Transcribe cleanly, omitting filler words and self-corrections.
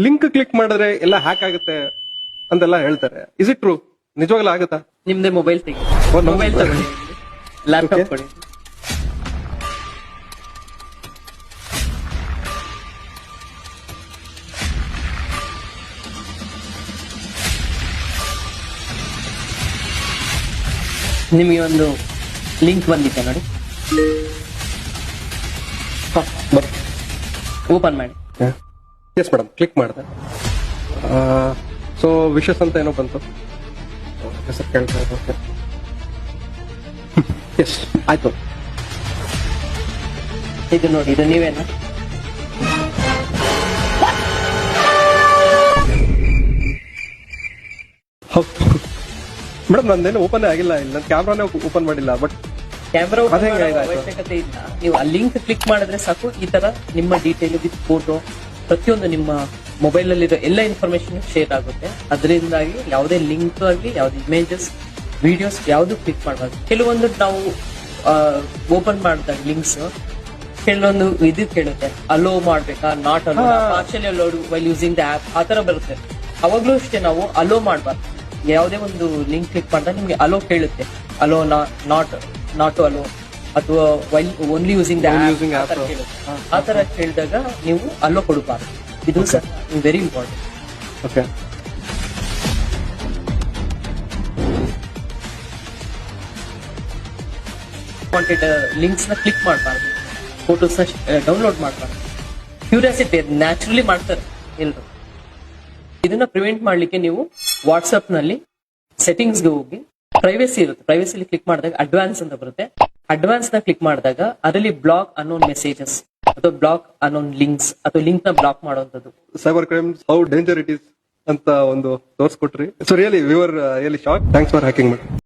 Link click ಮಾಡಿದ್ರೆ ಎಲ್ಲ hack ಆಗುತ್ತೆ ಅಂತೆಲ್ಲ ಹೇಳ್ತಾರೆ. Is it true? ನಿಜವಾಗ್ಲೂ ಆಗುತ್ತಾ? ನಿಮ್ದೇ ಮೊಬೈಲ್ ತೆಗಿ, ನಮ್ಮ ಮೊಬೈಲ್ ತಗೊಳ್ಳಿ, ಲ್ಯಾಪ್ಟಾಪ್ Okay. ಕೊಡಿ. ನಿಮಗೆ ಒಂದು ಲಿಂಕ್ ಬಂದಿದೆ ನೋಡಿ, ಓಪನ್ ಮಾಡಿ. ಎಸ್ ಮೇಡಮ್, ಕ್ಲಿಕ್ ಮಾಡಿದೆ. ಸೊ ವಿಶಸ್ ಅಂತ ಏನೋ ಬಂತು, ಹೆಸರು ಕೇಳ್ತಾ ಓಕೆ. ಎಸ್ ಆಯ್ತು. ಇದು ನೋಡಿ, ಇದು ನೀವೇನಾ? ಮೇಡಮ್ ನಂದೇನು ಓಪನ್ ಆಗಿಲ್ಲ, ಇಲ್ಲ ನನ್ನ ಕ್ಯಾಮ್ರಾನೇ ಓಪನ್ ಮಾಡಿಲ್ಲ. ಬಟ್ ಕ್ಯಾಮ್ರಾ ಅದೇ ಹೆಂಗೆ ಆಯ್ತು? ಅವಶ್ಯಕತೆ ಇಲ್ಲ. ನೀವು ಆ ಲಿಂಕ್ ಕ್ಲಿಕ್ ಮಾಡಿದ್ರೆ ಸಾಕು, ಈ ತರ ನಿಮ್ಮ ಡೀಟೇಲ್ ವಿತ್ ಫೋಟೋ ಪ್ರತಿಯೊಂದು ನಿಮ್ಮ ಮೊಬೈಲ್ ಅಲ್ಲಿರೋ ಎಲ್ಲ ಇನ್ಫಾರ್ಮೇಶನ್ ಶೇರ್ ಆಗುತ್ತೆ. ಅದರಿಂದಾಗಿ ಯಾವುದೇ ಲಿಂಕ್ ಆಗಲಿ, ಯಾವುದೇ ಇಮೇಜಸ್, ವಿಡಿಯೋಸ್ ಯಾವುದು ಕ್ಲಿಕ್ ಮಾಡಬಾರ್ದು. ಕೆಲವೊಂದು ನಾವು ಓಪನ್ ಮಾಡಿದಾಗ ಲಿಂಕ್ಸ್ ಕೆಲವೊಂದು ಇದು ಕೇಳುತ್ತೆ, ಅಲೋ ಮಾಡ್ಬೇಕಾ, not allow, partially allowed while using the app, ಆ ತರ ಬರುತ್ತೆ. ಅವಾಗ್ಲೂ ಅಷ್ಟೇ ನಾವು ಅಲೋ ಮಾಡಬಾರ್ದು. ಯಾವುದೇ ಒಂದು ಲಿಂಕ್ ಕ್ಲಿಕ್ ಮಾಡಿದಾಗ ನಿಮ್ಗೆ ಅಲೋ ಕೇಳುತ್ತೆ, ಅಲೋ ನಾಟ್ ಅಲೋ ಅಥವಾ while only using the app ಕೇಳುತ್ತೆ. ಆ ತರ ಕೇಳಿದಾಗ ನೀವು ಅಲೋ ಕೊಡಬಾರ್ದು. ಇದು sir very important. Okay. Wanted links ನ ಕ್ಲಿಕ್ ಮಾಡಬಾರ್ದು, ಫೋಟೋಸ್ ನ ಡೌನ್ಲೋಡ್ ಮಾಡಬಾರ್ದು. ಕ್ಯೂರಿಯಾಸಿಟಿ ನ್ಯಾಚುರಲಿ ಮಾಡ್ತಾರೆ ಎಲ್ರು. ಇದನ್ನ ಪ್ರಿವೆಂಟ್ ಮಾಡ್ಲಿಕ್ಕೆ ನೀವು ವಾಟ್ಸ್ಆಪ್ ನಲ್ಲಿ ಸೆಟ್ಟಿಂಗ್ಸ್ ಗೆ ಹೋಗಿ ಪ್ರೈವೇಸಿ ಇರುತ್ತೆ, ಪ್ರೈವೇಸಿಲಿ ಕ್ಲಿಕ್ ಮಾಡಿದಾಗ ಅಡ್ವಾನ್ಸ್ ಅಂತ ಬರುತ್ತೆ. ಅಡ್ವಾನ್ಸ್ ನ ಕ್ಲಿಕ್ ಮಾಡಿದಾಗ ಅದರಲ್ಲಿ ಬ್ಲಾಕ್ ಅನ್ನೋನ್ ಮೆಸೇಜಸ್ ಅಥವಾ ಬ್ಲಾಕ್ ಅನ್ನೋನ್ ಲಿಂಕ್ಸ್ ಅಥವಾ ಲಿಂಕ್ ನ ಬ್ಲಾಕ್ ಮಾಡುವಂತದ್ದು. Cyber crimes how danger it is ಅಂತ ಒಂದು ತೋರಿಸ್ಕೊಟ್ರಿ. So really we were really shock. Thanks for hacking madam.